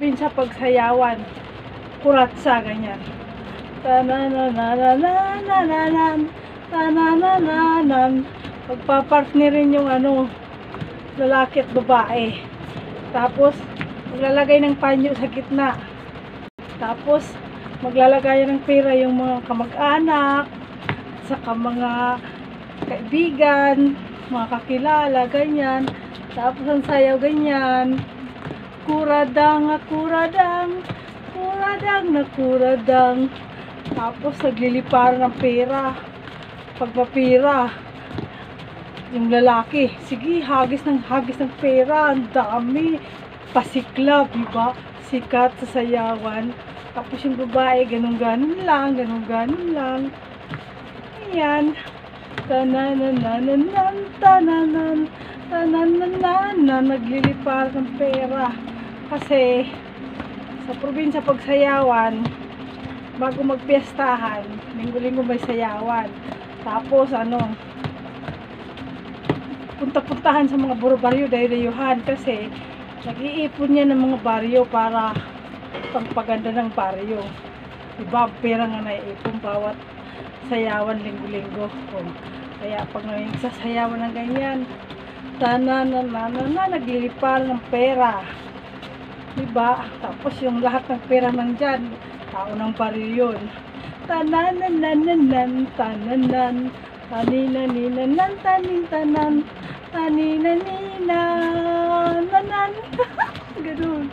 Sa pagsayawan, kuratsa, ganyan. Tananananananan, tananananan. Pagpapartnerin yung lalaki at babae. Tapos, maglalagay ng panyo sa gitna. Tapos, maglalagay ng pera yung mga kamag-anak, saka mga kaibigan, mga kakilala, ganyan. Tapos, ang sayaw, ganyan. Kuradang, kuradang, kuradang na kuradang. Tapos, nagliliparan ng pera. Pagpapira, yung lalaki, sige, hagis ng pera, ang dami. Pasiklab, diba? Sikat sa sayawan. Tapos yung babae, ganun-ganun lang, ganun-ganun lang. Ayan. Tananananan, tananan, tanananan, naglilipar ng pera. Kasi, sa probinsya pagsayawan, bago magpiestahan, linggo-linggo may sayawan. Tapos, punta-puntahan sa mga baryo, dayo-dayuhan. Kasi, nag-iipon yan ng mga baryo para pagpaganda ng baryo. Diba, pera nga naiipon bawat sayawan linggo-linggo. Kaya pag nagsasayawan ng ganyan, naglilipar ng pera. Diba? Tapos yung lahat ng pera nandyan, tao ng baryo yun. Tananananan, tananan, taninaninanan, tanintanan, taninaninanan, ganun.